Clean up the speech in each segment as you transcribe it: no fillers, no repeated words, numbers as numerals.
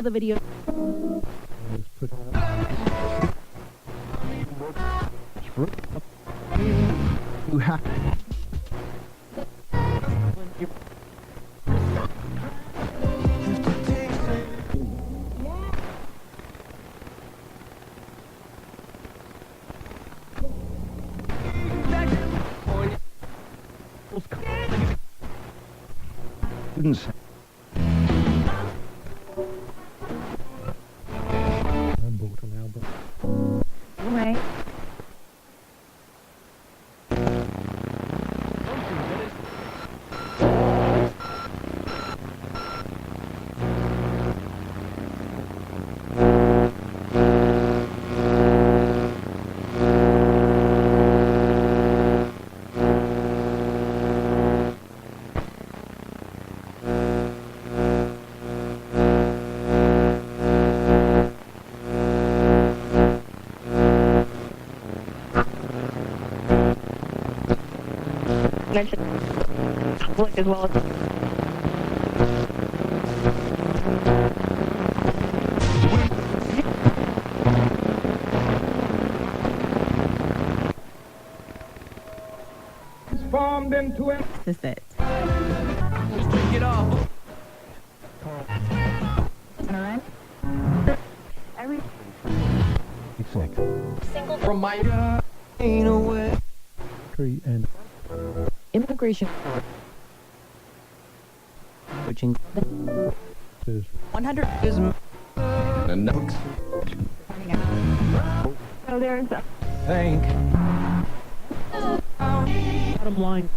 the video. You have students. I'm booked on Albert. Right. Mentioned as well as formed into an this is it. Get off. Alright. Every Exactly. From my ain't away. Tree and immigration Which is 100 is the note. so there's a Thank. bottom line.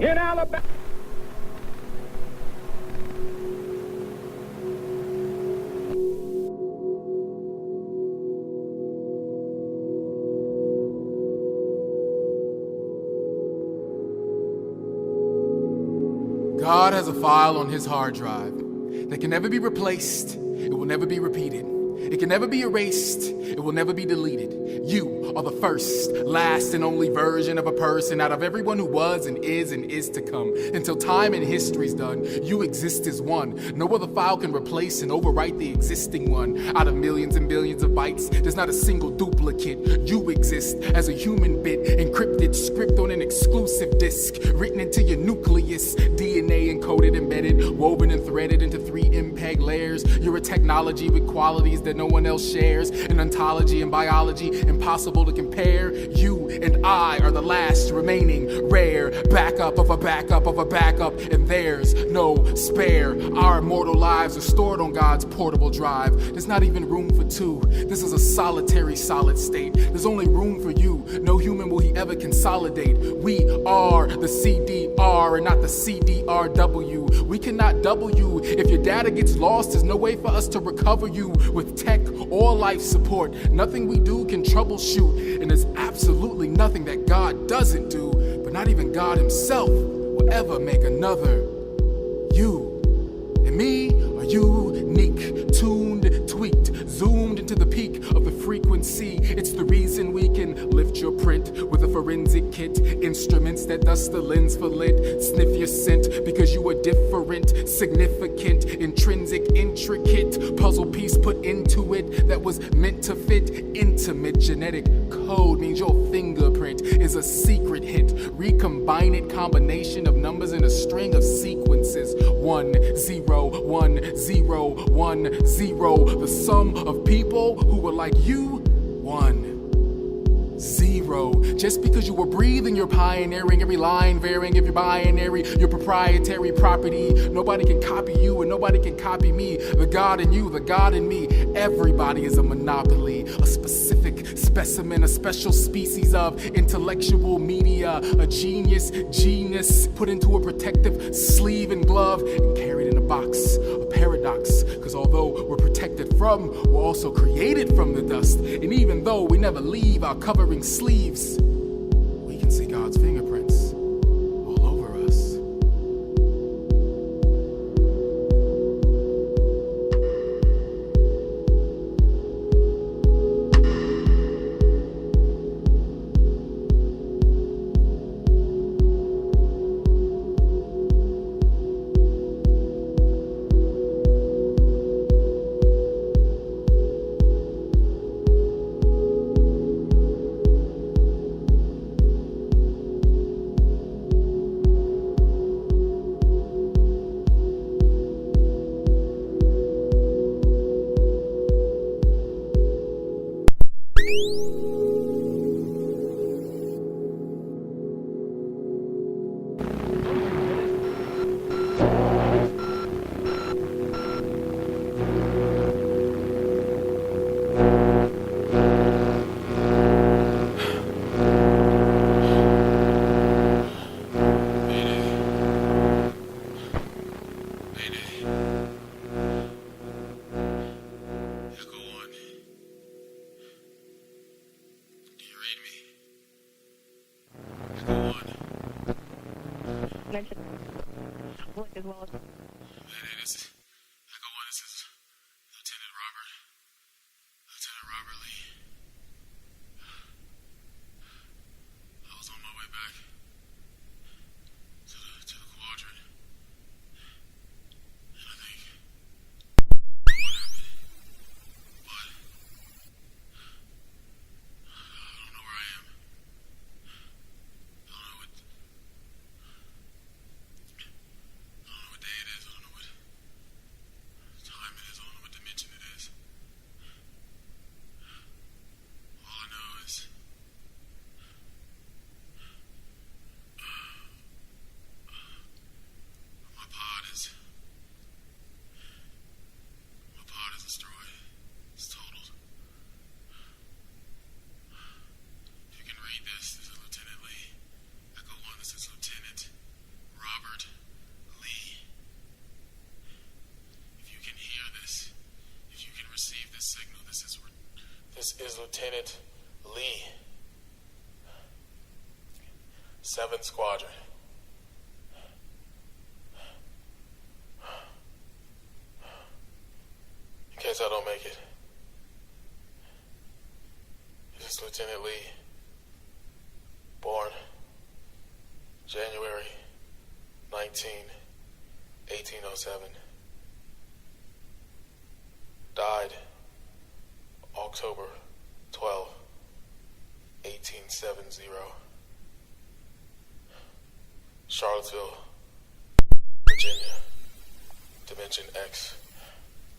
In Alabama. God has a file on his hard drive that can never be replaced. It will never be repeated. It can never be erased. It will never be deleted. You are the first, last, and only version of a person out of everyone who was and is to come. Until time and history's done, you exist as one. No other file can replace and overwrite the existing one. Out of millions and billions of bytes, there's not a single duplicate. You exist as a human bit, encrypted script on an exclusive disk, written into your nucleus, DNA encoded, embedded, woven and threaded into 3 MPEG layers. You're a technology with qualities that no one else shares. An ontology and biology impossible to compare. You and I are the last remaining rare backup of a backup of a backup, and there's no spare. Our immortal lives are stored on God's portable drive. There's not even room for two. This is a solitary solid state. There's only room for you. No human will he ever consolidate. We are the CDR and not the CDRW. We cannot double you. If your data gets lost, there's no way for us to recover you with tech or life support. Nothing we do can troubleshoot, and there's absolutely nothing that God doesn't do. But not even God himself will ever make another you. And me are unique, tuned, tweaked, zoomed into the peak of the frequency. It's the reason we can lift your print with a forensic kit. Instruments that dust the lens for lit. Sniff your scent because you are different, significant, intrinsic, intricate. Puzzle piece put into it that was meant to fit. Intimate genetic code means your fingerprint is a secret hint. Recombined combination of numbers in a string of sequences. 1 0 1 0 1 0. The sum of people who were like you. 1 0. Just because you were breathing, you're pioneering every line, varying every binary, your proprietary property. Nobody can copy you and nobody can copy me. The God in you, the God in me. Everybody is a monopoly, a specific specimen, a special species of intellectual media, a genus put into a protective sleeve and glove and carried in a box. A paradox, because although we're protected from, we're also created from the dust. And even though we never leave our covering sleeves, we can see God's fingerprints all over us. mention look as well as Hey, this is Echo 1. This is Lieutenant Robert. Lieutenant Robert Lee. I was on my way back to the quadrant. And I think what happened. But I don't know where I am. I don't know what day it is. I don't know what time it is. I don't know what dimension it is. All I know is my pod is destroyed. It's totaled. If you can read this, this is Lieutenant Lee. Echo 1, this is Lieutenant Robert Lee. If you can hear this, if you can receive this signal, this is Lieutenant Lee. 7th Squadron. In case I don't make it, this is Lieutenant Lee. Born January 19, 1807. Died October 12, 1870. Charlottesville, Virginia. Dimension X.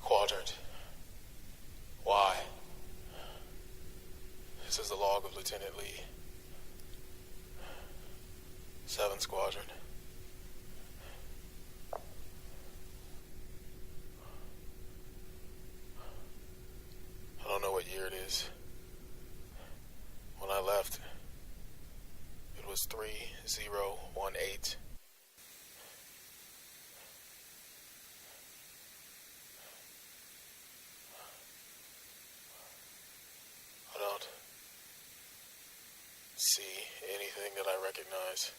Quadrant Y. This is the log of Lieutenant Lee. 7th Squadron. I don't know what year it is. When I left, it was 3018. I don't see anything that I recognize.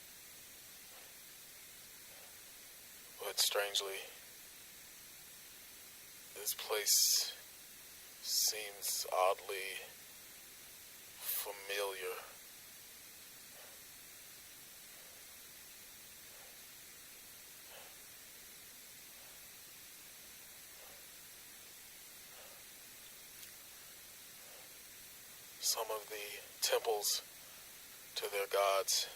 But strangely, this place seems oddly familiar. Some of the temples to their gods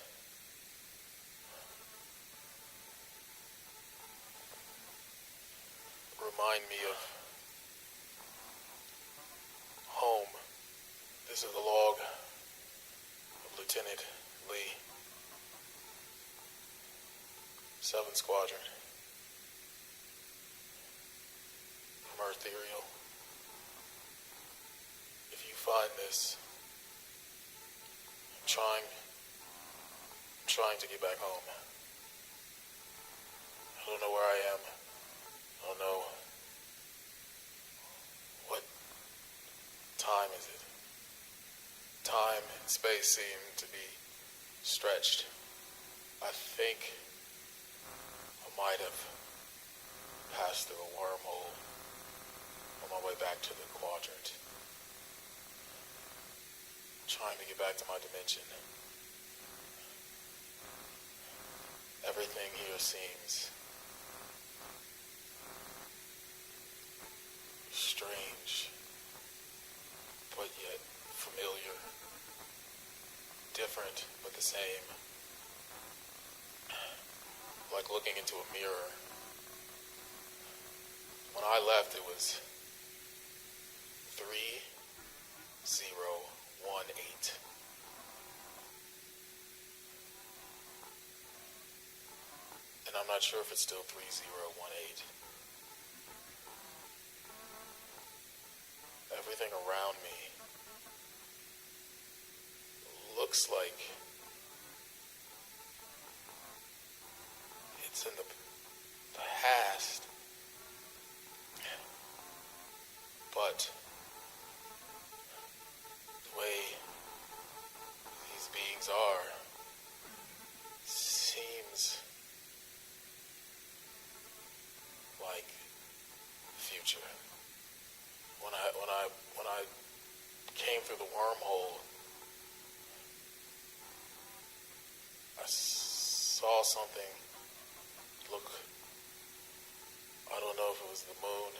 remind me of home. This is the log of Lieutenant Lee. 7th Squadron. From Eartherial. If you find this, I'm trying to get back home. I don't know where I am. I don't know what time is it. Time and space seem to be stretched. I think I might have passed through a wormhole on my way back to the quadrant. Trying to get back to my dimension. Everything here seems strange, but yet familiar. Different, but the same. Like looking into a mirror. When I left, it was 3018. And I'm not sure if it's still 3018. Everything around me looks like it's in the past, but the way these beings are seems saw something look, I don't know if it was the moon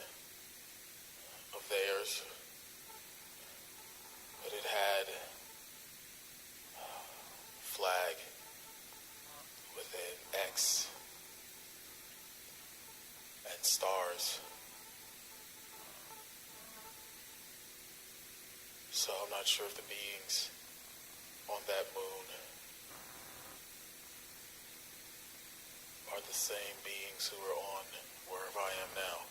of theirs, but it had a flag with an X and stars. So I'm not sure if the beings on that moon are the same beings who are on wherever I am now.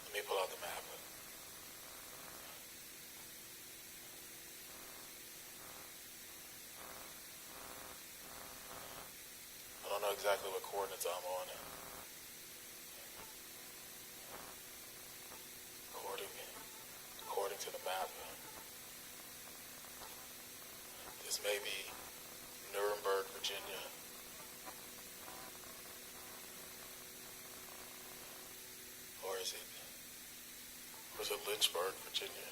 Let me pull out the map. I don't know exactly what coordinates I'm on. According to the map, this may be Nuremberg, Virginia. Or is it Lynchburg, Virginia?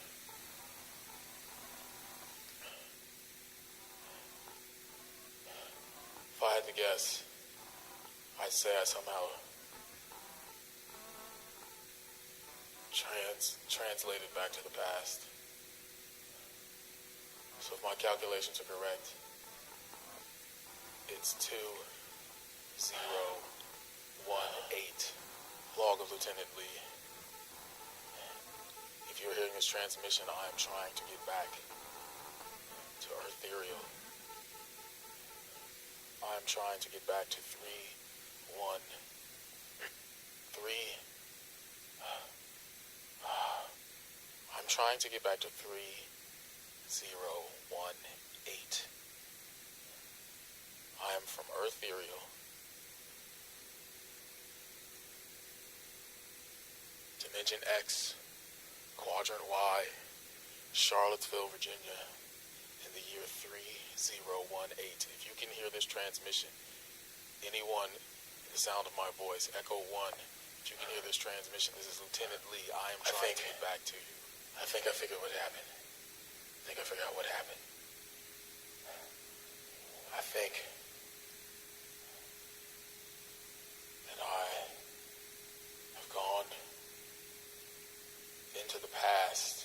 If I had to guess, I'd say I somehow translated back to the past. So if my calculations are correct, it's 2018 log of Lieutenant Lee. If you're hearing this transmission, I am trying to get back to Eartherial. I am trying to get back to 313. I'm trying to get back to 3018. I am from Eartherial. Dimension X, Quadrant Y, Charlottesville, Virginia, in the year 3018. If you can hear this transmission, anyone in the sound of my voice, Echo 1, if you can hear this transmission, this is Lieutenant Lee. I am trying to get back to you. I think I figured what happened. I think I figured out what happened. I think that I have gone into the past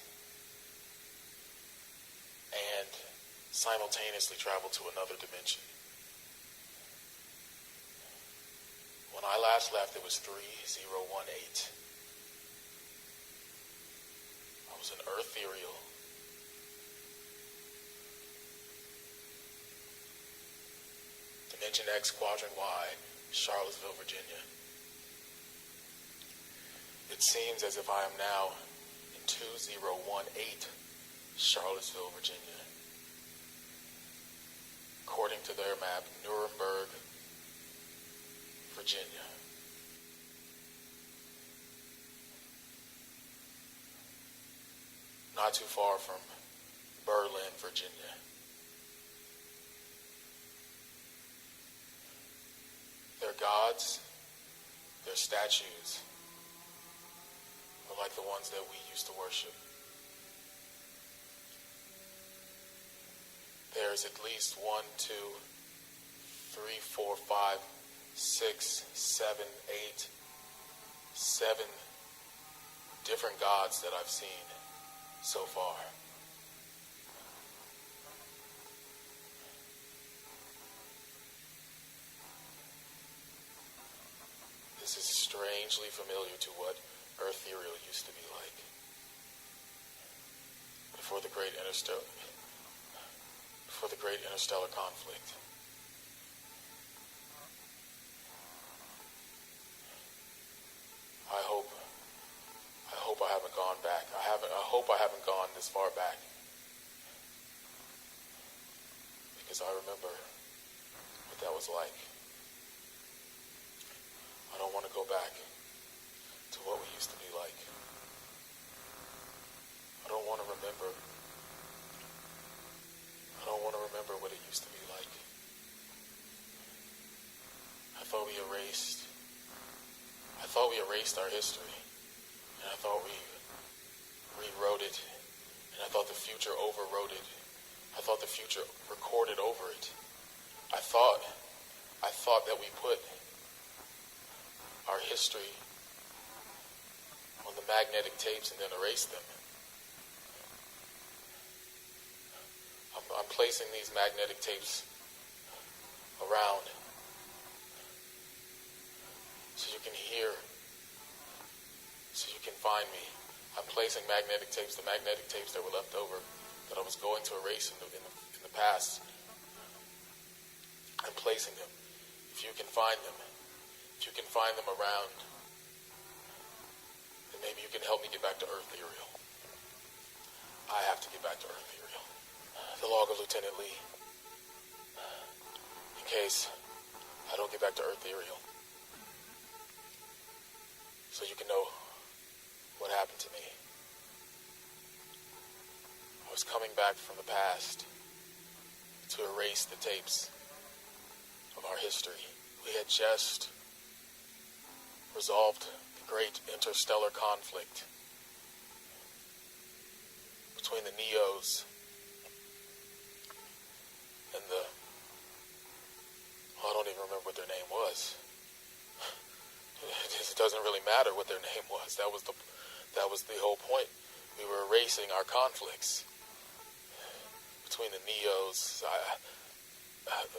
and simultaneously traveled to another dimension. When I last left, it was 3018. I was in Eartherial. Dimension X, Quadrant Y, Charlottesville, Virginia. It seems as if I am now in 2018, Charlottesville, Virginia. According to their map, Nuremberg, Virginia. Not too far from Berlin, Virginia. Their gods, their statues, are like the ones that we used to worship. There's at least 1, 2, 3, 4, 5, 6, 7, 8, 7 different gods that I've seen so far. This is strangely familiar to what Eartherial used to be like before the great interstellar conflict. I hope I haven't gone back. I hope I haven't gone this far back, because I remember what that was like. I don't want to go back to what we used to be like. I don't want to remember what it used to be like. I thought we erased our history, and I thought we rewrote it, and I thought the future overwrote it. I thought the future recorded over it. I thought that we put our history on the magnetic tapes and then erased them. I'm placing these magnetic tapes around so you can hear, so you can find me. I'm placing magnetic tapes, the magnetic tapes that were left over that I was going to erase in the past. I'm placing them. If you can find them around, then maybe you can help me get back to Earth Uriel. I have to get back to Earth Uriel. The log of Lieutenant Lee. In case I don't get back to Earth Uriel. So you can know what happened to me. I was coming back from the past to erase the tapes of our history. We had just resolved the great interstellar conflict between the Neos and I don't even remember what their name was. It doesn't really matter what their name was. That was the whole point. We were erasing our conflicts between the Neos.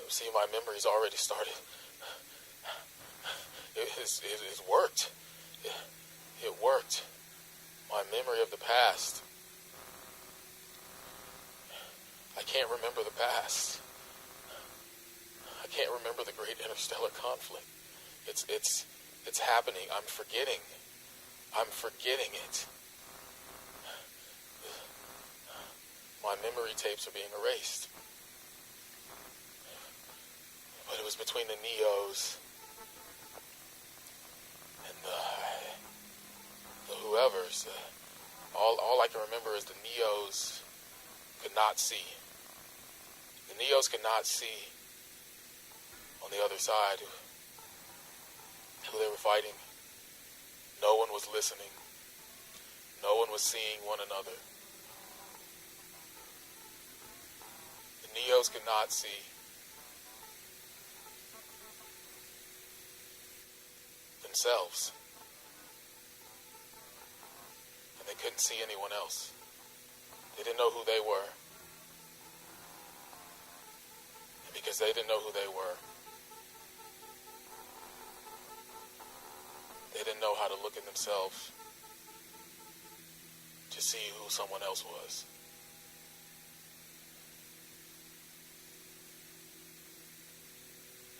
See, my memory's already started. It worked. It worked. My memory of the past. I can't remember the past. I can't remember the great interstellar conflict. It's happening. I'm forgetting it. My memory tapes are being erased. But it was between the Neos and the whoever's. All I can remember is the Neos could not see. The Neos could not see on the other side who they were fighting. No one was listening. No one was seeing one another. The Neos could not see. Themselves. And they couldn't see anyone else. They didn't know who they were. And because they didn't know who they were, they didn't know how to look at themselves to see who someone else was.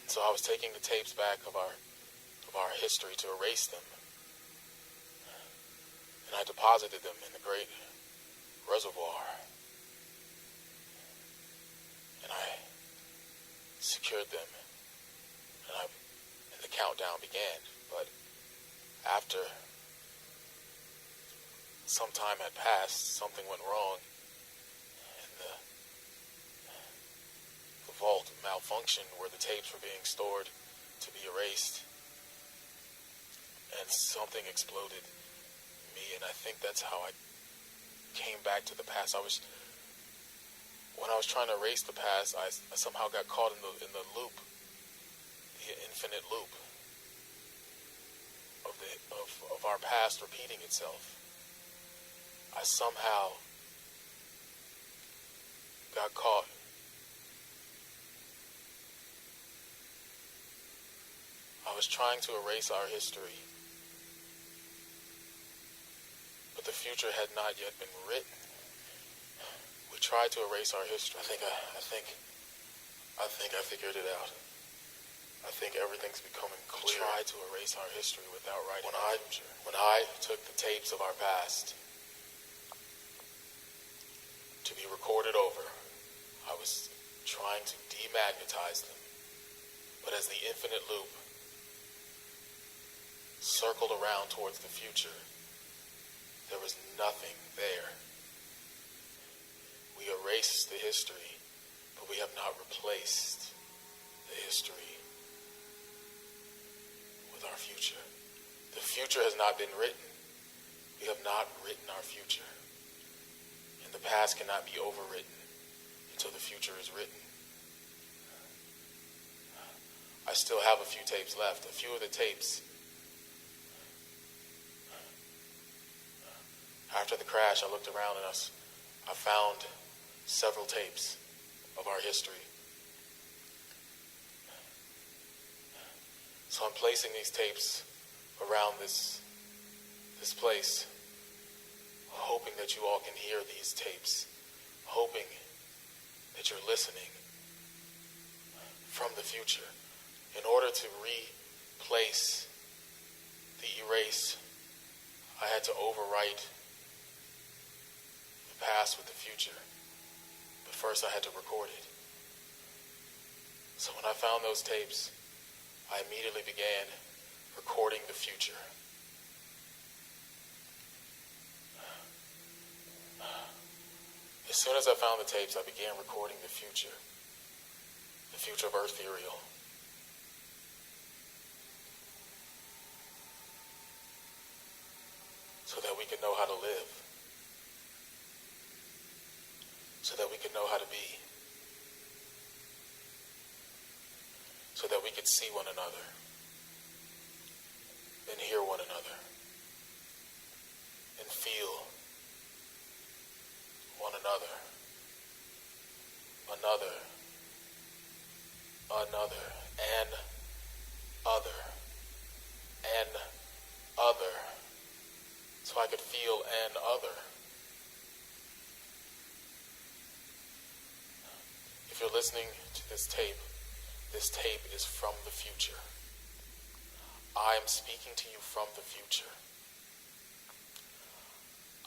And so I was taking the tapes back of our history to erase them. And I deposited them in the great reservoir. And I secured them. And the countdown began. But after some time had passed, something went wrong. And the vault malfunctioned where the tapes were being stored to be erased. And something exploded in me, and I think that's how I came back to the past. When I was trying to erase the past, I somehow got caught in the loop, the infinite loop of our past repeating itself. I somehow got caught. I was trying to erase our history, but the future had not yet been written. We tried to erase our history. I think I figured it out. I think everything's becoming clear. We tried to erase our history without writing our future. When I took the tapes of our past to be recorded over, I was trying to demagnetize them. But as the infinite loop circled around towards the future, there was nothing there. We erased the history, but we have not replaced the history with our future. The future has not been written. We have not written our future. And the past cannot be overwritten until the future is written. I still have a few tapes left. A few of the tapes. After the crash, I looked around and I found several tapes of our history. So I'm placing these tapes around this place, hoping that you all can hear these tapes, hoping that you're listening from the future. In order to replace the erase, I had to overwrite the past with the future. But first I had to record it. So when I found those tapes, I immediately began recording the future. As soon as I found the tapes, I began recording the future of Eartherial. So that we could know how to live. So that we could know how to be. So that we could see one another and hear one another and feel one another, and other, so I could feel an other. If you're listening to this tape is from the future. I am speaking to you from the future.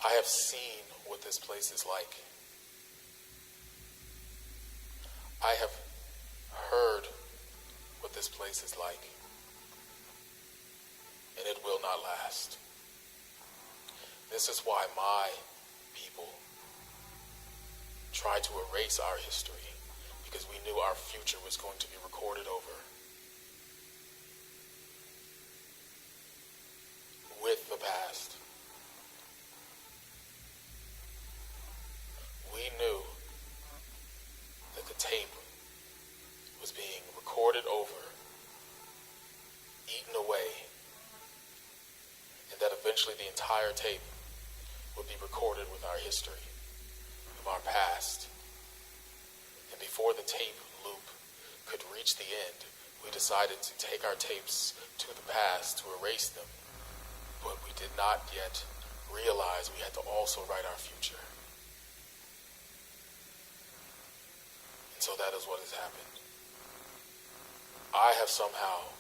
I have seen what this place is like. I have heard what this place is like. And it will not last. This is why my people tried to erase our history, because we knew our future was going to be recorded over with the past. We knew that the tape was being recorded over, eaten away, and that eventually the entire tape would be recorded with our history of our past. And before the tape loop could reach the end, we decided to take our tapes to the past to erase them. But we did not yet realize we had to also write our future. And so that is what has happened. I have somehow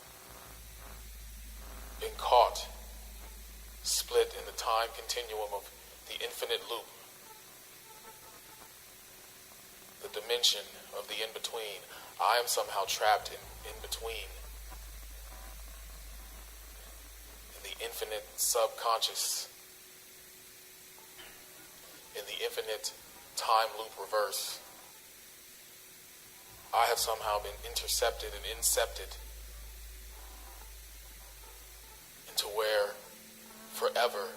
been caught, split in the time continuum of the infinite loop, the dimension of the in-between. I am somehow trapped in between, in the infinite subconscious, in the infinite time loop reverse. I have somehow been intercepted and incepted into where forever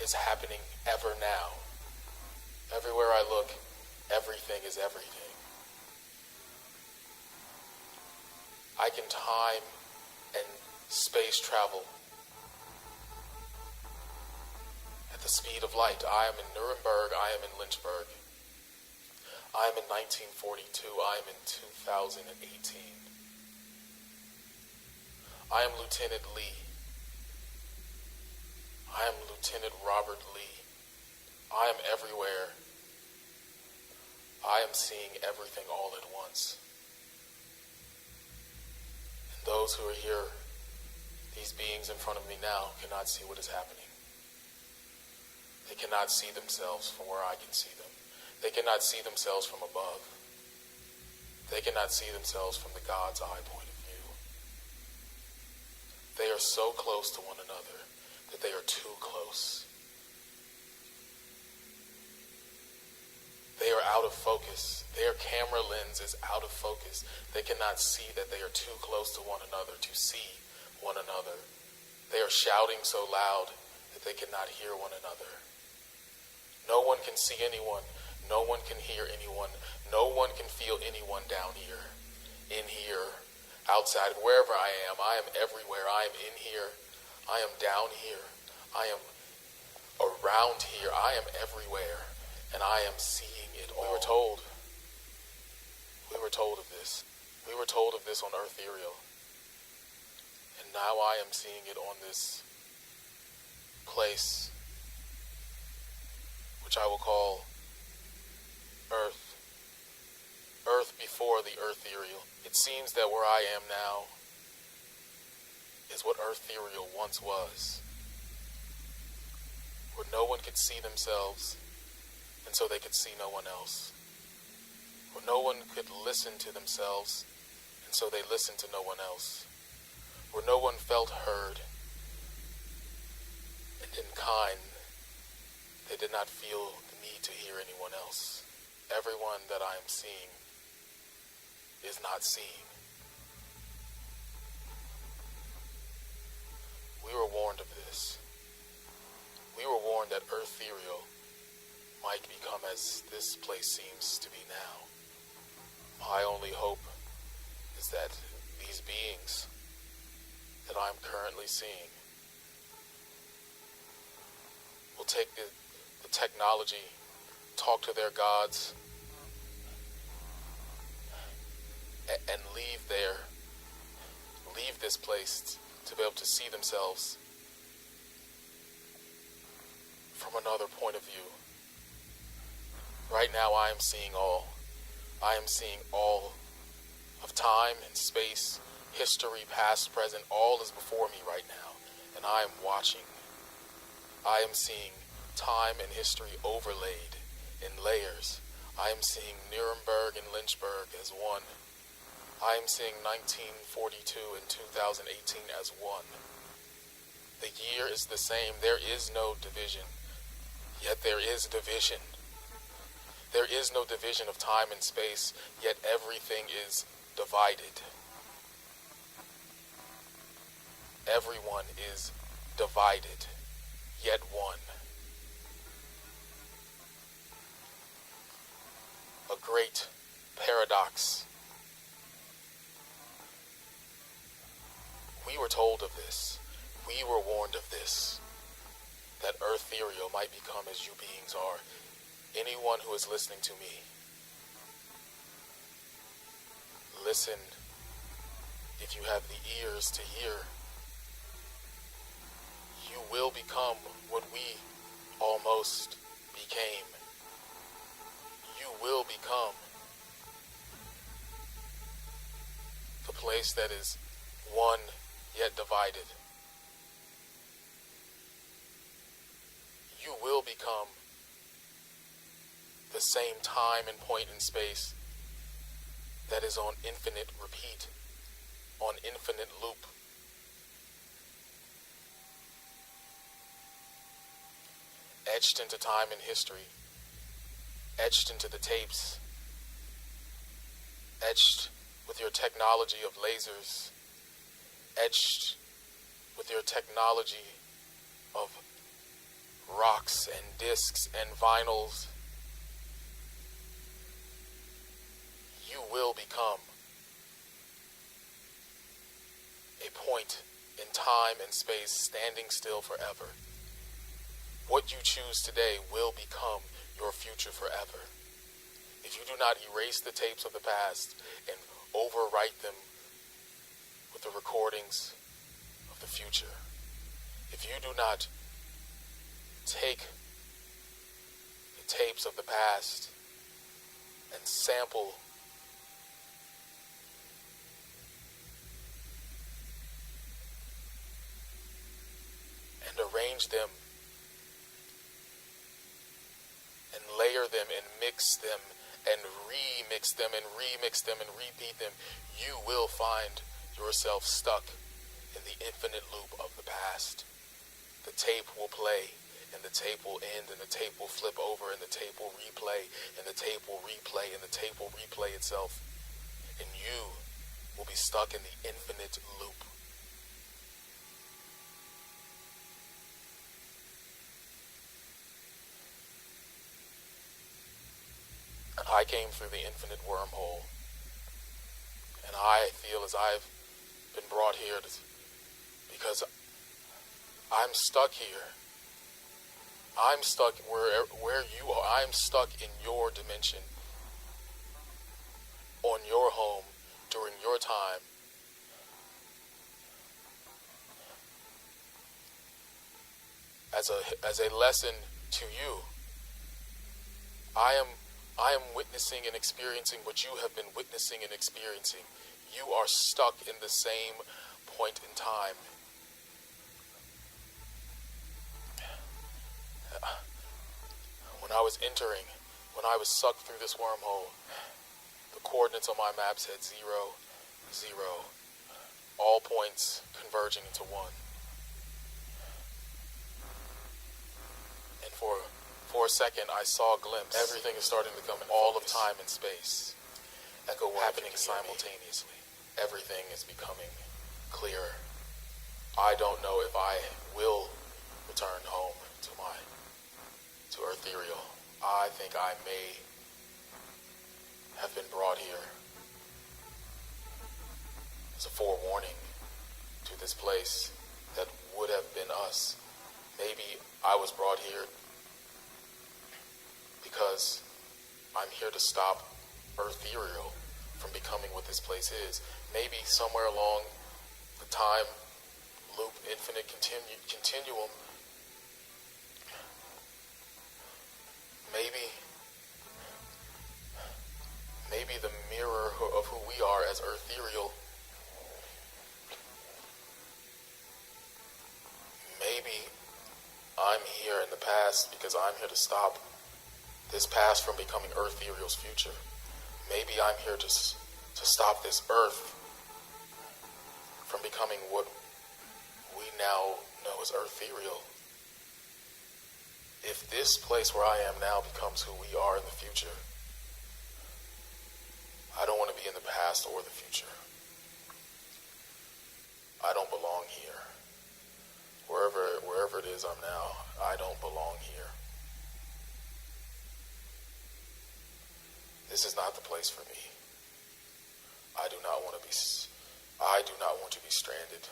is happening ever now. Everywhere I look, everything is everything. I can time and space travel at the speed of light. I am in Nuremberg, I am in Lynchburg. I am in 1942, I am in 2018. I am Lieutenant Lee. I am Lieutenant Robert Lee. I am everywhere. I am seeing everything all at once. And those who are here, these beings in front of me now, cannot see what is happening. They cannot see themselves from where I can see them. They cannot see themselves from above. They cannot see themselves from the God's eye point of view. They are so close to one another that they are too close. They are out of focus. Their camera lens is out of focus. They cannot see that they are too close to one another to see one another. They are shouting so loud that they cannot hear one another. No one can see anyone. No one can hear anyone. No one can feel anyone down here, in here, outside, wherever I am everywhere. I am in here. I am down here. I am around here. I am everywhere. And I am seeing it all. We were told of this. We were told of this on Eartherial. And now I am seeing it on this place, which I will call Earth. Earth before the Eartherial. It seems that where I am now is what Eartherial once was, where no one could see themselves, and so they could see no one else. Where no one could listen to themselves, and so they listened to no one else. Where no one felt heard, and in kind, they did not feel the need to hear anyone else. Everyone that I am seeing is not seeing. We were warned of this. We were warned that Eartherial might become as this place seems to be now. My only hope is that these beings that I'm currently seeing will take the technology, talk to their gods, and leave this place to be able to see themselves from another point of view. Right now I am seeing all. I am seeing all of time and space, history, past, present, all is before me right now, and I am watching. I am seeing time and history overlaid in layers. I am seeing Nuremberg and Lynchburg as one. I am seeing 1942 and 2018 as one. The year is the same. There is no division, yet there is division. There is no division of time and space, yet everything is divided. Everyone is divided, yet one. A great paradox. We were told of this. We were warned of this. That Eartherial might become as you beings are. Anyone who is listening to me, listen if you have the ears to hear. You will become what we almost became. You will become the place that is one yet divided. You will become the same time and point in space that is on infinite repeat, on infinite loop. Etched into time and history, etched into the tapes, etched with your technology of lasers, etched with your technology of rocks and discs and vinyls. You will become a point in time and space standing still forever. What you choose today will become your future forever. If you do not erase the tapes of the past and overwrite them with the recordings of the future, if you do not take the tapes of the past and sample and arrange them and layer them and mix them and remix them and remix them and repeat them, you will find yourself stuck in the infinite loop of the past. The tape will play, and the tape will end, and the tape will flip over, and the tape will replay, and the tape will replay, and the tape will replay itself. And you will be stuck in the infinite loop. I came through the infinite wormhole, and I feel as I've been brought here because I'm stuck here. I'm stuck where you are. I'm stuck in your dimension, on your home, during your time. As a lesson to you, I am witnessing and experiencing what you have been witnessing and experiencing. You are stuck in the same point in time. When I was sucked through this wormhole, the coordinates on my map said 0, 0, all points converging into 1. And for a second, I saw a glimpse. Everything is starting to come in all of time and space, happening simultaneously. Everything is becoming clearer. I don't know if I will return home to Eartherial. I think I may have been brought here as a forewarning to this place that would have been us. Maybe I was brought here because I'm here to stop Eartherial from becoming what this place is. Maybe somewhere along the time loop, infinite continuum, maybe the mirror of who we are as Eartherial, maybe I'm here in the past because I'm here to stop this past from becoming Eartherial's future. Maybe I'm here to stop this Earth from becoming what we now know as Eartherial. If this place where I am now becomes who we are in the future, I don't want to be in the past or the future. I don't belong here. Wherever it is I'm now, I don't belong here. This is not the place for me. I do not want to be stranded.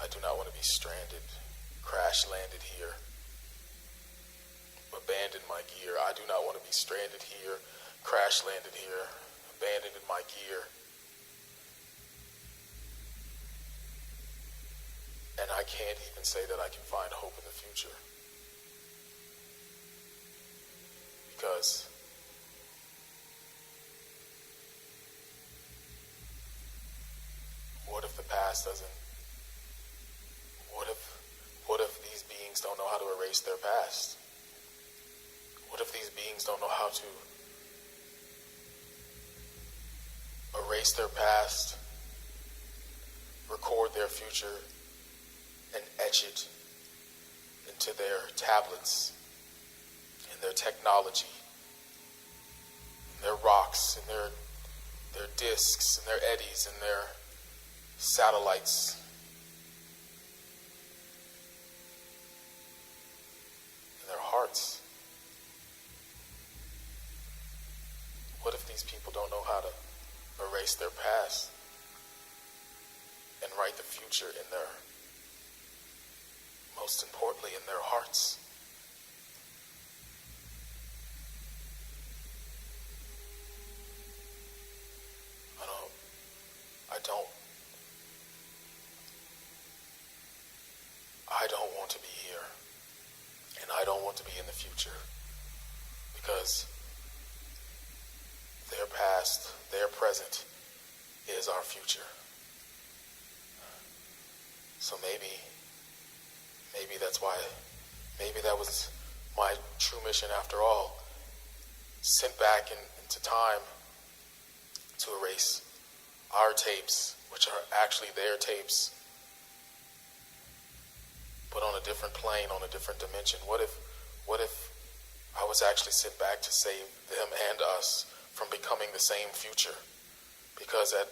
I do not want to be stranded, crash landed here, abandoned my gear. I do not want to be stranded here, crash landed here, abandoned in my gear. And I can't even say that I can find hope in the future. Because what if the past doesn't? What if these beings don't know how to erase their past? What if these beings don't know how to erase their past, record their future, and etch it into their tablets and their technology, and their rocks, and their discs, and their eddies, and their satellites, and their hearts? What if these people don't know how to erase their past and write the future in their, most importantly, in their hearts? I don't want to be here, and I don't want to be in the future, because their past, their present is our future. So maybe that's why, maybe that was my true mission after all, sent back into time to erase our tapes, which are actually their tapes, but on a different plane, on a different dimension. What if I was actually sent back to save them and us from becoming the same future? Because at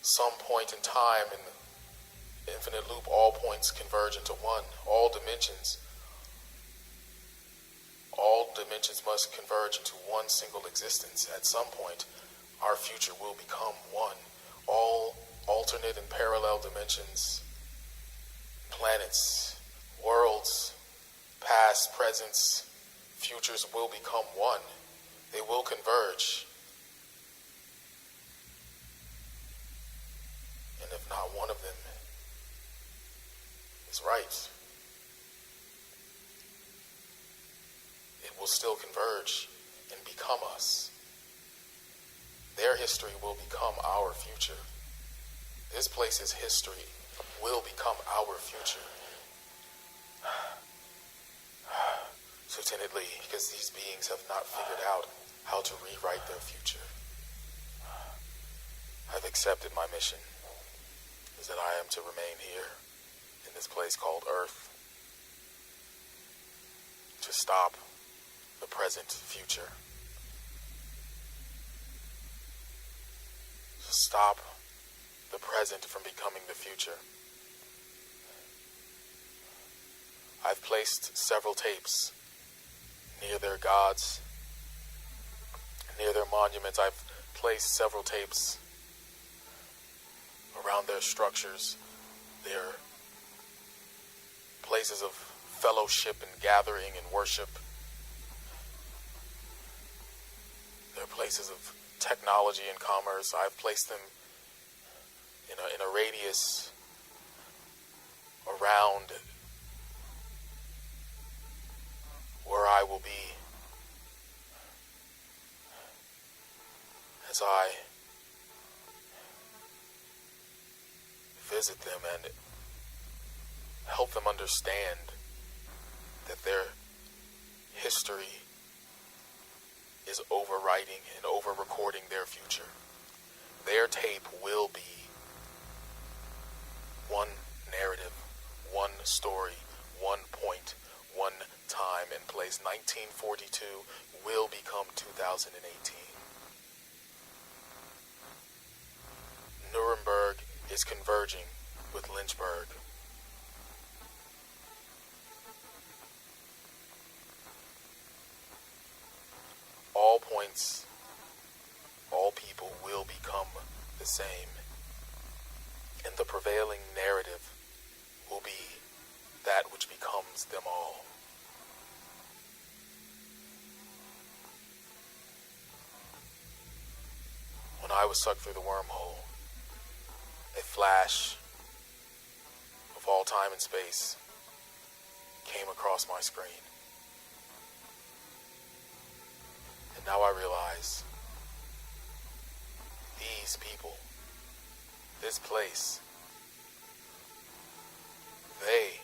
some point in time in the infinite loop, all points converge into one. All dimensions dimensions must converge into one single existence. At some point, our future will become one. All alternate and parallel dimensions, planets, worlds, past, presents, futures will become one. They will converge. And if not one of them is right, it will still converge and become us. Their history will become our future. This place's history will become our future. Lieutenant Lee, because these beings have not figured out how to rewrite their future. I've accepted my mission, is that I am to remain here in this place called Earth to stop the present future. To stop the present from becoming the future. I've placed several tapes near their gods, near their monuments. I've placed several tapes around their structures, their places of fellowship and gathering and worship, their places of technology and commerce. I've placed them in a radius around where I will be as I visit them and help them understand that their history is overwriting and over-recording their future. Their tape will be one narrative, one story, one point, one time and place. 1942 will become 2018. Nuremberg is converging with Lynchburg. All points, all people will become the same. And the prevailing narrative will be that which becomes them all. When I was sucked through the wormhole, a flash of all time and space came across my screen. And now I realize these people, this place, they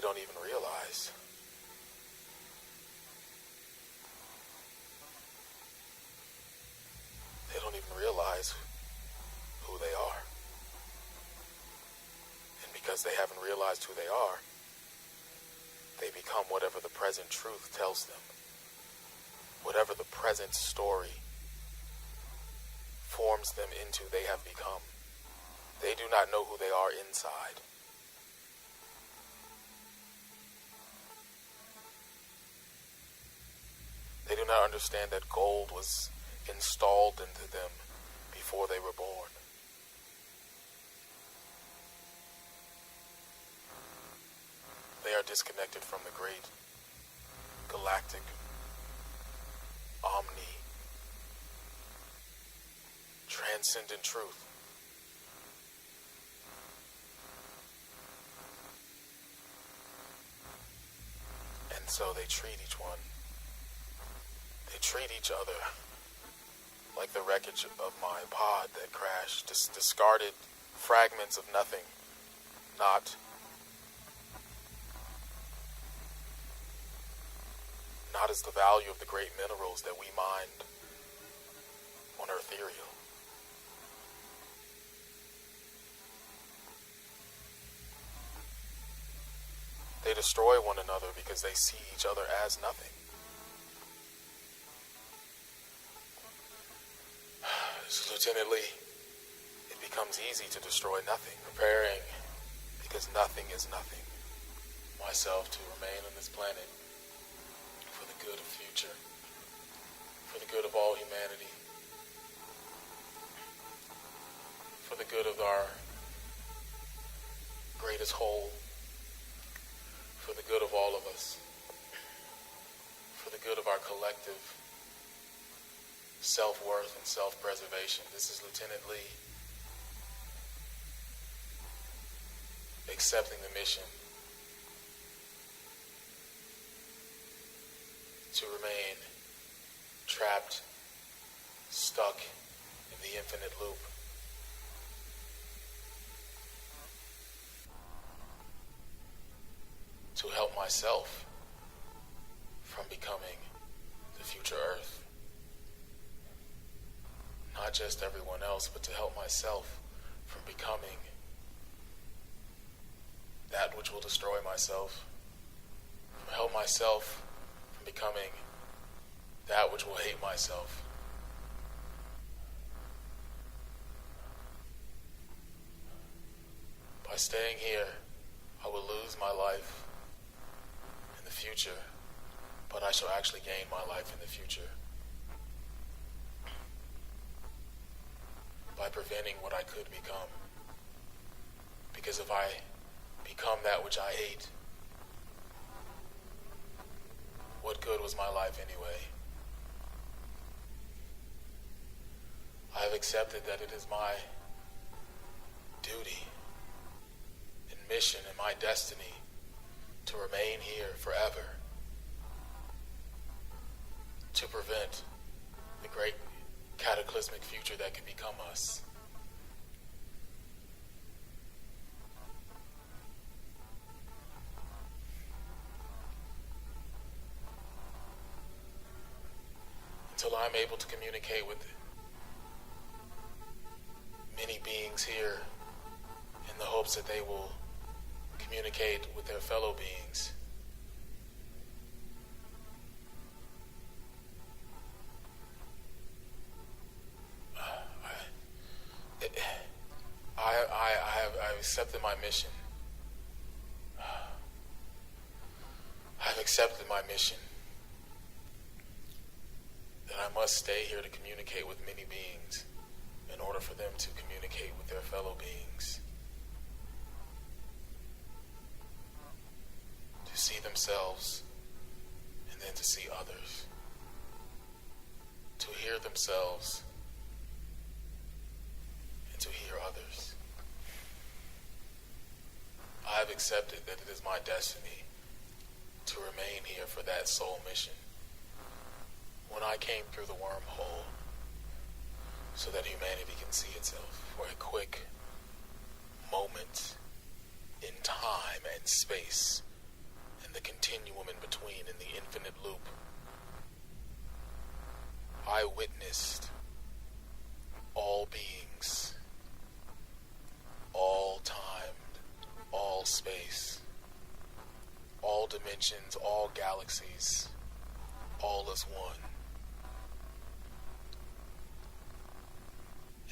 don't even realize. They don't even realize who they are. And because they haven't realized who they are, they become whatever the present truth tells them. Whatever the present story forms them into, they have become. They do not know who they are inside. They do not understand that gold was installed into them before they were born. They are disconnected from the great galactic omni transcendent truth. And so they treat each one. They treat each other like the wreckage of my pod that crashed, discarded fragments of nothing, not as the value of the great minerals that we mined on Eartherial. They destroy one another because they see each other as nothing. Lieutenant Lee, it becomes easy to destroy nothing. Preparing because nothing is nothing. Myself to remain on this planet for the good of future, for the good of all humanity, for the good of our greatest whole, for the good of all of us, for the good of our collective self-worth and self-preservation. This is Lieutenant Lee accepting the mission to remain trapped, stuck in the infinite loop. To help myself from becoming the future Earth. Not just everyone else, but to help myself from becoming that which will destroy myself. Help myself from becoming that which will hate myself. By staying here, I will lose my life in the future, but I shall actually gain my life in the future. By preventing what I could become. Because if I become that which I hate, what good was my life anyway? I have accepted that it is my duty and mission and my destiny to remain here forever, to prevent the great cataclysmic future that could become us. Until I'm able to communicate with many beings here in the hopes that they will communicate with their fellow beings. I've accepted my mission. I've accepted my mission. That I must stay here to communicate with many beings in order for them to communicate with their fellow beings. To see themselves and then to see others. To hear themselves and to hear others. I have accepted that it is my destiny to remain here for that sole mission. When I came through the wormhole, so that humanity can see itself for a quick moment in time and space, and the continuum in between, in the infinite loop, I witnessed all beings, all time, all space, all dimensions, all galaxies, all as one.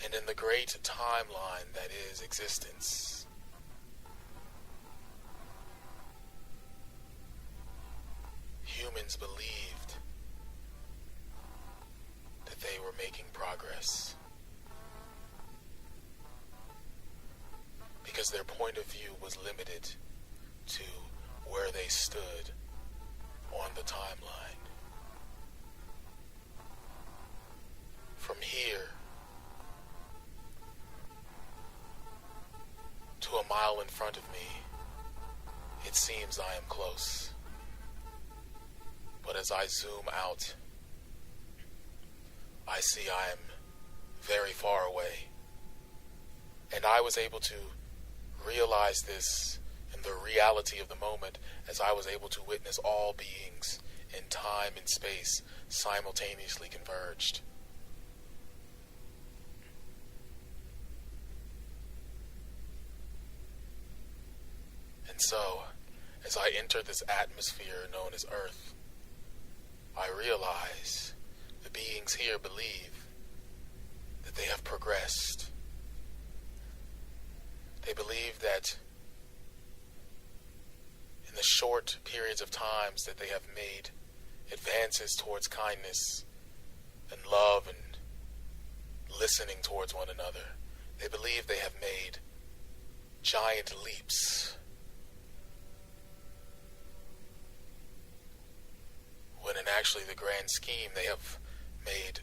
And in the great timeline that is existence, humans believed that they were making progress because their point of view was limited to where they stood on the timeline. From here to a mile in front of me, it seems I am close. But as I zoom out, I see I am very far away. And I was able to realize this in the reality of the moment as I was able to witness all beings in time and space simultaneously converged. And so, as I enter this atmosphere known as Earth, I realize the beings here believe that they have progressed. They believe that in the short periods of times that they have made advances towards kindness and love and listening towards one another, they believe they have made giant leaps. When in actually the grand scheme, they have made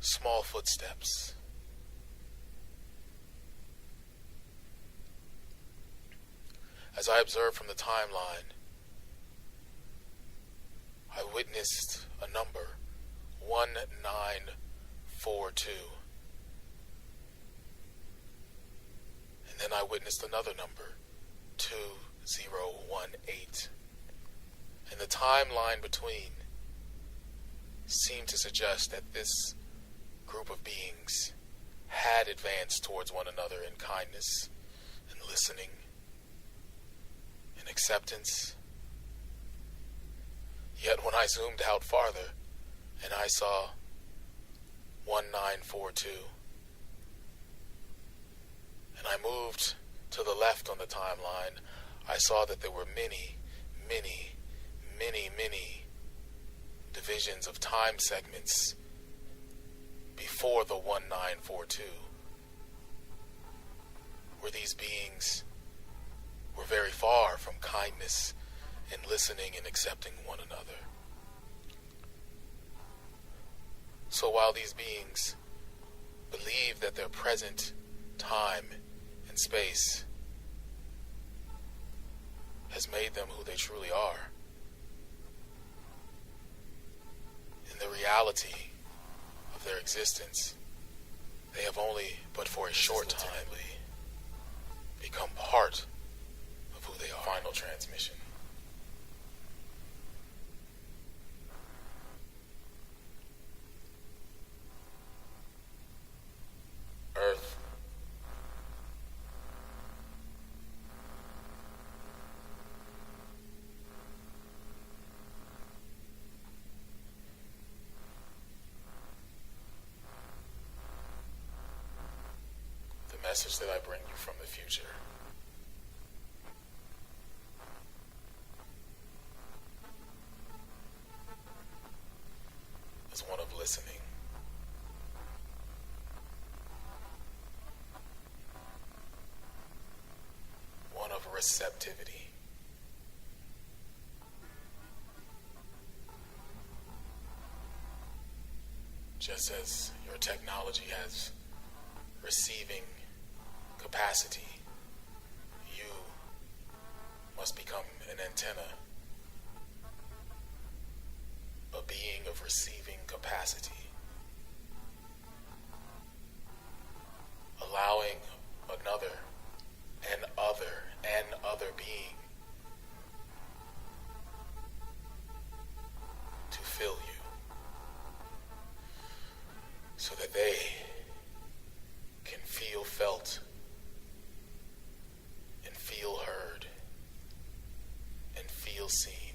small footsteps. As I observed from the timeline, I witnessed a number, 1942. And then I witnessed another number, 2018. And the timeline between seemed to suggest that this group of beings had advanced towards one another in kindness and listening and acceptance. Yet when I zoomed out farther and I saw 1942, and I moved to the left on the timeline, I saw that there were many divisions of time segments before the 1942, where these beings were very far from kindness and listening and accepting one another. So while these beings believe that their present time and space has made them who they truly are, in the reality of their existence, they have only, but for a short time, become part of who they are. Final transmission. Earth. The message that I bring you from the future is one of listening. One of receptivity. Just as your technology has receiving capacity, you must become an antenna, a being of receiving capacity, allowing another being to fill you so that they can feel felt and feel heard and feel seen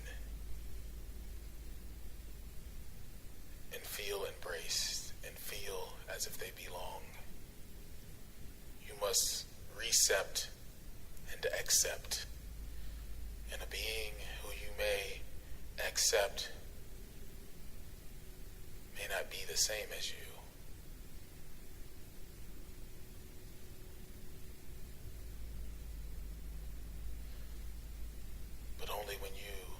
and feel embraced and feel as if they belong. You must recept and accept, and a being who you may accept may not be the same as you. But only when you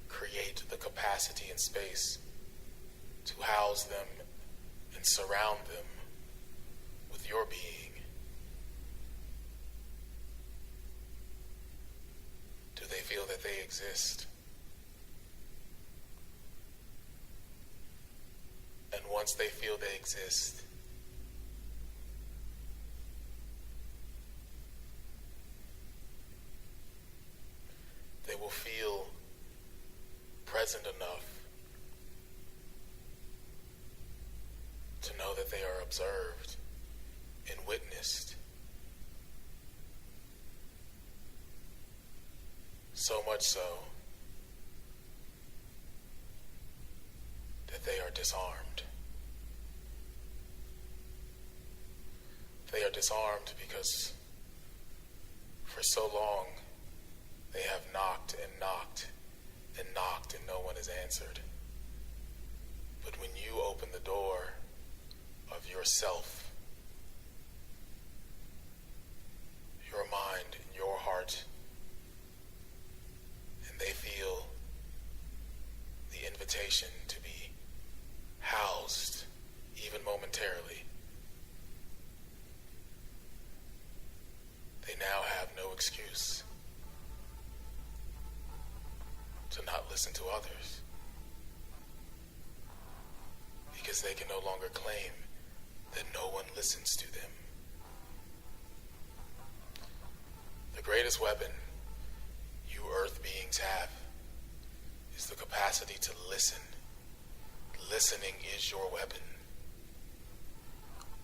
create the capacity and space to house them and surround them with your being, do they feel that they exist. And once they feel they exist, they will feel present enough to know that they are observed and witnessed. So much so that they are disarmed. disarmed because for so long they have knocked and knocked and knocked and no one has answered. But when you open the door of yourself, your mind and your heart, and they feel the invitation to be housed, even momentarily, they now have no excuse to not listen to others, because they can no longer claim that no one listens to them. The greatest weapon you earth beings have is the capacity to listen. Listening is your weapon.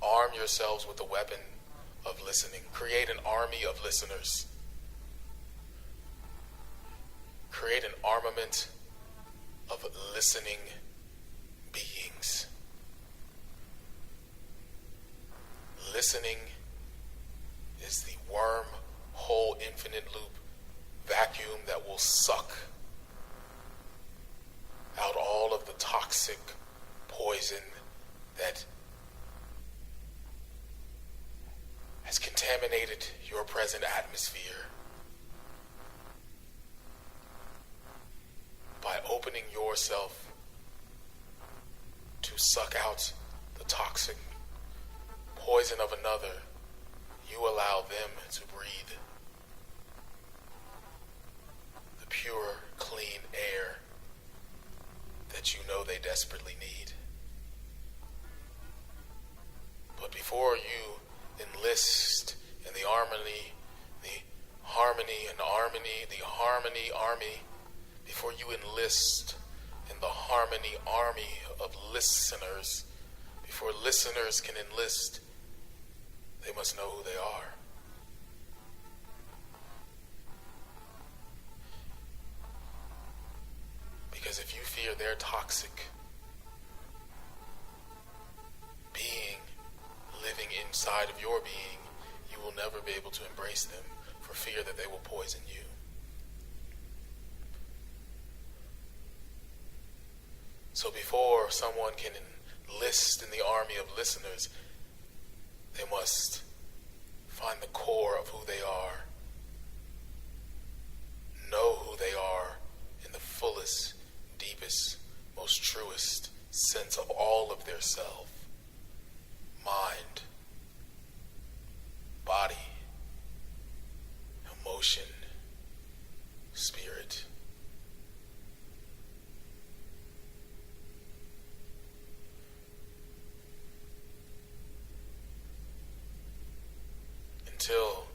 Arm yourselves with the weapon of listening. Create an army of listeners. Create an armament of listening beings. Listening is the wormhole infinite loop vacuum that will suck out all of the toxic poison that has contaminated your present atmosphere. By opening yourself to suck out the toxic poison of another, you allow them to breathe the pure, clean air that you know they desperately need. But before you enlist in the harmony army, before you enlist in the harmony army of listeners, before listeners can enlist, they must know who they are. Because if you fear their toxic being living inside of your being, you will never be able to embrace them for fear that they will poison you. So before someone can enlist in the army of listeners, they must find the core of who they are, know who they are in the fullest, deepest, most truest sense of all of their self. Mind, body, emotion, spirit. Until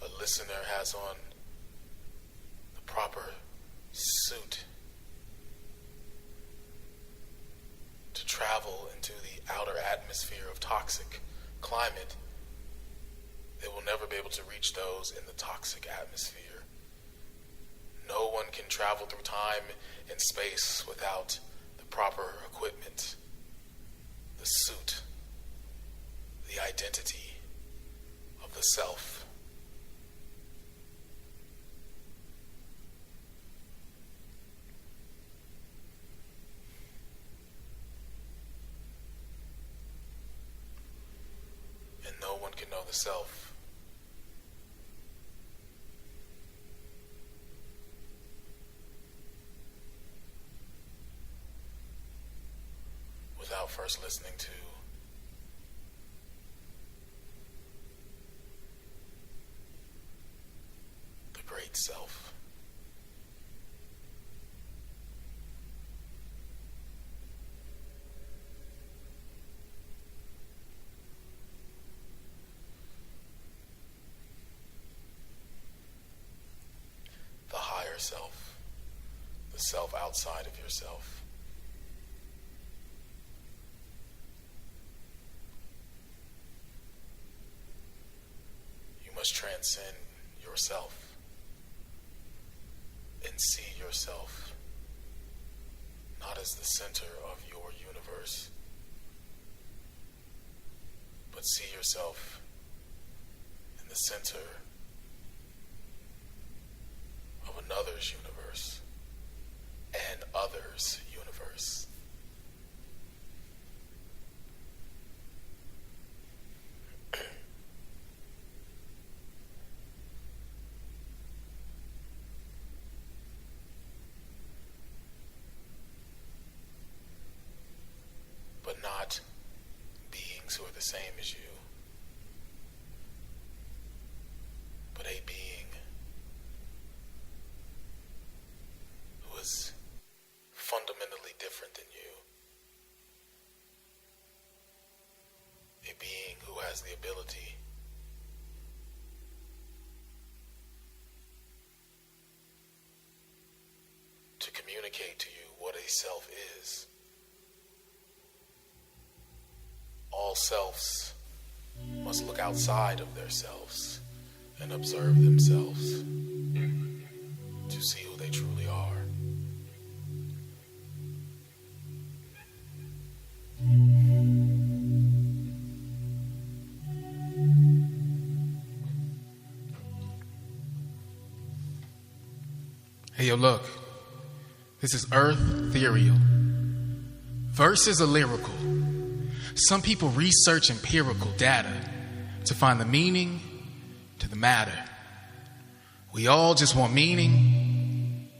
a listener has on the proper suit to travel into the outer atmosphere of toxic climate, they will never be able to reach those in the toxic atmosphere. No one can travel through time and space without the proper equipment, the suit, the identity of the self. And no one can know the self without first listening to the great self. The higher self, the self outside of yourself. You must transcend yourself and see yourself not as the center of your universe, but see yourself the center of another's universe, and others' universe. But not beings who are the same as you, but a being who is fundamentally different than you. A being who has the ability to communicate to you what a self is. All selves must look outside of themselves and observe themselves to see who they truly are. Hey, yo, look. This is Earth Ethereal. Verses are lyrical. Some people research empirical data to find the meaning to the matter. We all just want meaning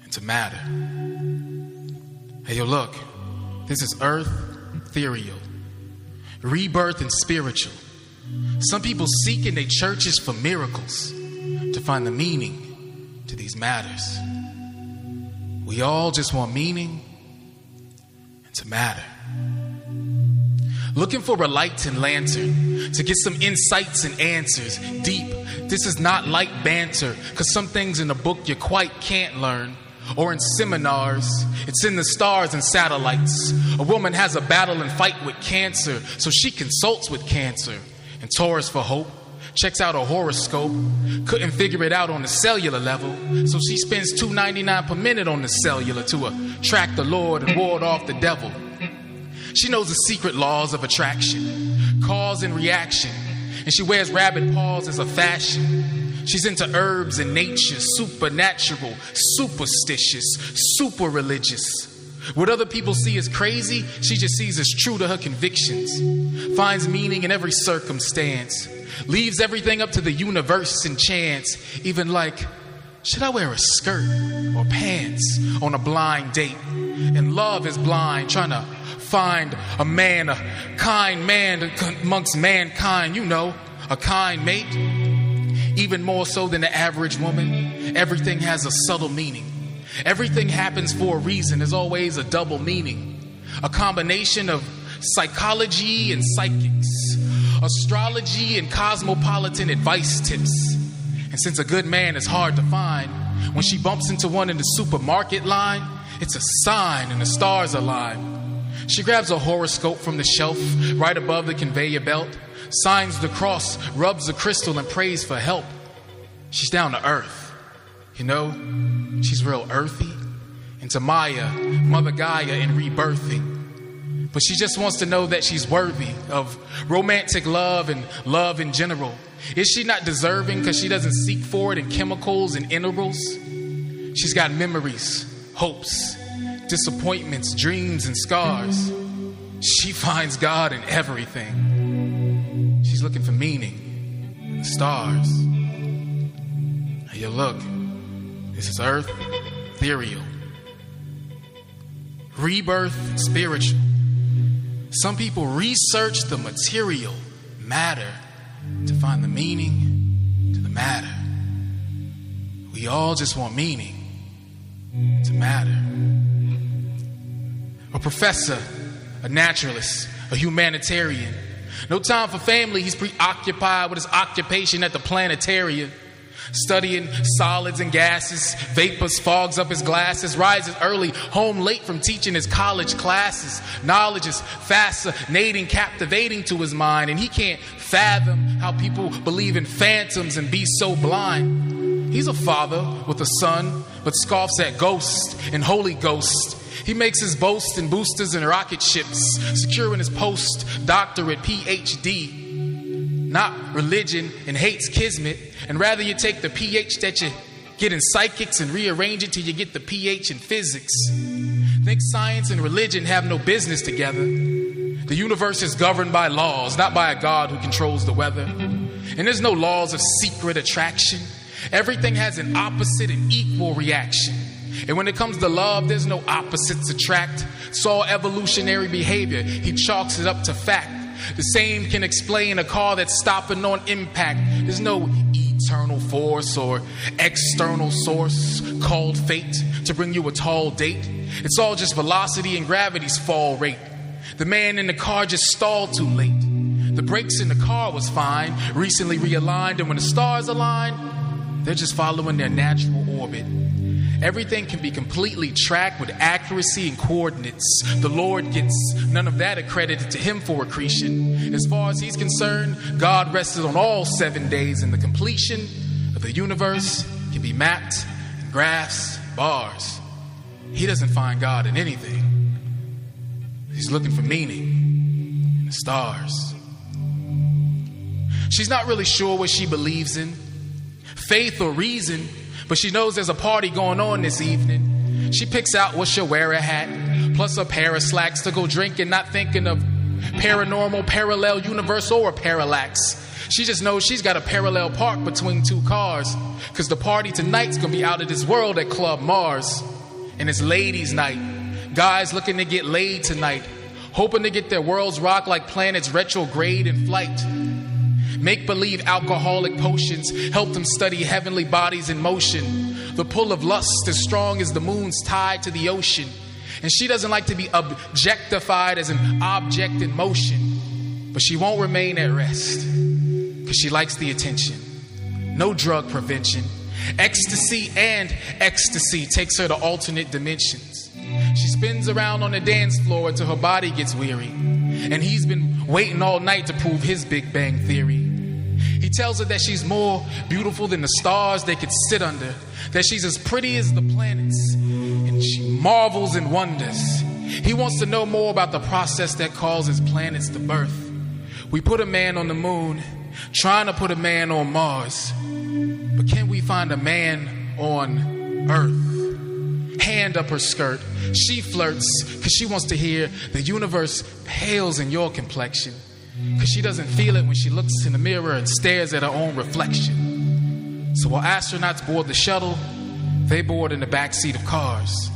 and to matter. Hey, yo, look. This is Earth Ethereal. Rebirth and spiritual. Some people seek in their churches for miracles to find the meaning to these matters. We all just want meaning and to matter. Looking for a light and lantern to get some insights and answers deep. This is not light banter, because some things in the book you quite can't learn. Or in seminars, it's in the stars and satellites. A woman has a battle and fight with cancer, so she consults with cancer. And Taurus for hope, checks out a horoscope. Couldn't figure it out on the cellular level, so she spends $2.99 per minute on the cellular to attract the Lord and ward off the devil. She knows the secret laws of attraction, cause and reaction, and she wears rabbit paws as a fashion. She's into herbs and nature, supernatural, superstitious, super religious. What other people see as crazy, she just sees as true to her convictions. Finds meaning in every circumstance. Leaves everything up to the universe and chance. Even like, should I wear a skirt or pants on a blind date? And love is blind, trying to find a man, a kind man amongst mankind, you know, a kind mate. Even more so than the average woman, everything has a subtle meaning. Everything happens for a reason. There's always a double meaning. A combination of psychology and psychics, astrology and cosmopolitan advice tips. And since a good man is hard to find, when she bumps into one in the supermarket line, it's a sign and the stars align. She grabs a horoscope from the shelf right above the conveyor belt, signs the cross, rubs the crystal, and prays for help. She's down to earth. You know, she's real earthy. Into Maya, Mother Gaia, and rebirthing. But she just wants to know that she's worthy of romantic love and love in general. Is she not deserving because she doesn't seek for it in chemicals and intervals? She's got memories, hopes, disappointments, dreams, and scars. She finds God in everything. She's looking for meaning in the stars. Hey, yo, look. This is Earth Ethereal. Rebirth spiritual. Some people research the material matter to find the meaning to the matter. We all just want meaning to matter. A professor, a naturalist, a humanitarian. No time for family, he's preoccupied with his occupation at the planetarium. Studying solids and gases, vapors, fogs up his glasses, rises early, home late from teaching his college classes. Knowledge is fascinating, captivating to his mind, and he can't fathom how people believe in phantoms and be so blind. He's a father with a son, but scoffs at ghosts and Holy Ghost. He makes his boast in boosters and rocket ships, securing his post-doctorate PhD. not religion, and hates kismet, and rather you take the pH that you get in psychics and rearrange it till you get the pH in physics. Think science and religion have no business together. The universe is governed by laws, not by a God who controls the weather. And there's no laws of secret attraction. Everything has an opposite and equal reaction. And when it comes to love, there's no opposites attract. It's all evolutionary behavior. He chalks it up to fact. The same can explain a car that's stopping on impact. There's no eternal force or external source called fate to bring you a tall date. It's all just velocity and gravity's fall rate. The man in the car just stalled too late. The brakes in the car was fine, recently realigned, and when the stars align, they're just following their natural orbit. Everything can be completely tracked with accuracy and coordinates. The Lord gets none of that accredited to him for accretion. As far as he's concerned, God rested on all 7 days, and the completion of the universe can be mapped in graphs, bars. He doesn't find God in anything. He's looking for meaning in the stars. She's not really sure what she believes in, faith or reason, but she knows there's a party going on this evening. She picks out what she'll wear a hat, plus a pair of slacks to go drinking, not thinking of paranormal, parallel universe, or a parallax. She just knows she's got a parallel park between two cars, because the party tonight's gonna be out of this world at Club Mars. And it's ladies' night. Guys looking to get laid tonight, hoping to get their worlds rocked like planets retrograde in flight. Make-believe alcoholic potions help them study heavenly bodies in motion. The pull of lust is strong as the moon's tied to the ocean. And she doesn't like to be objectified as an object in motion. But she won't remain at rest, because she likes the attention. No drug prevention. Ecstasy and ecstasy takes her to alternate dimensions. She spins around on the dance floor until her body gets weary. And he's been waiting all night to prove his Big Bang Theory. He tells her that she's more beautiful than the stars they could sit under, that she's as pretty as the planets, and she marvels and wonders. He wants to know more about the process that causes planets to birth. We put a man on the moon, trying to put a man on Mars. But can we find a man on Earth? Hand up her skirt. She flirts because she wants to hear the universe pales in your complexion, because she doesn't feel it when she looks in the mirror and stares at her own reflection. So while astronauts board the shuttle, they board in the backseat of cars.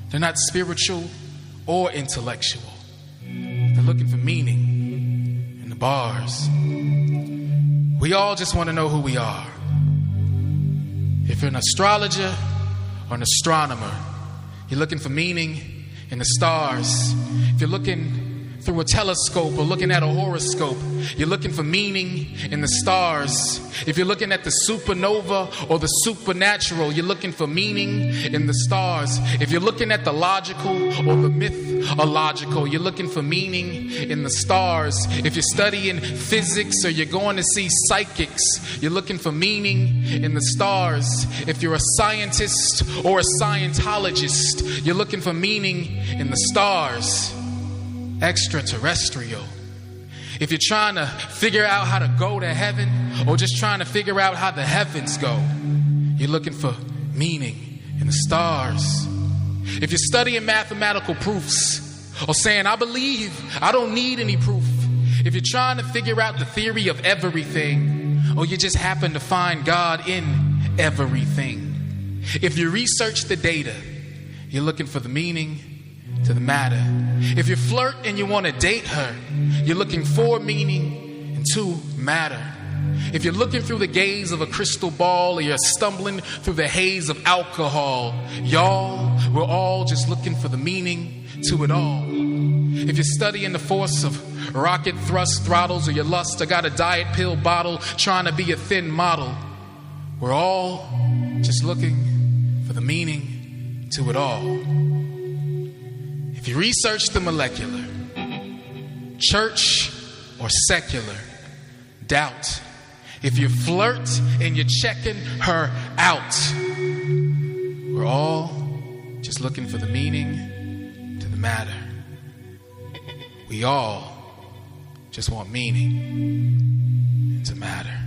They're not spiritual or intellectual. They're looking for meaning in the bars. We all just want to know who we are. If you're an astrologer or an astronomer, you're looking for meaning in the stars. If you're looking through a telescope or looking at a horoscope, you're looking for meaning in the stars. If you're looking at the supernova or the supernatural, you're looking for meaning in the stars. If you're looking at the logical or the mythological, you're looking for meaning in the stars. If you're studying physics or you're going to see psychics, you're looking for meaning in the stars. If you're a scientist or a Scientologist, you're looking for meaning in the stars. Extraterrestrial. If you're trying to figure out how to go to heaven, or just trying to figure out how the heavens go, you're looking for meaning in the stars. If you're studying mathematical proofs, or saying, I believe, I don't need any proof. If you're trying to figure out the theory of everything, or you just happen to find God in everything. If you research the data, you're looking for the meaning to the matter. If you flirt and you want to date her, you're looking for meaning and to matter. If you're looking through the gaze of a crystal ball, or you're stumbling through the haze of alcohol, y'all, we're all just looking for the meaning to it all. If you're studying the force of rocket thrust throttles, or your lust, or got a diet pill bottle trying to be a thin model, we're all just looking for the meaning to it all. If you research the molecular, church or secular, doubt. If you flirt and you're checking her out, we're all just looking for the meaning to the matter. We all just want meaning to matter.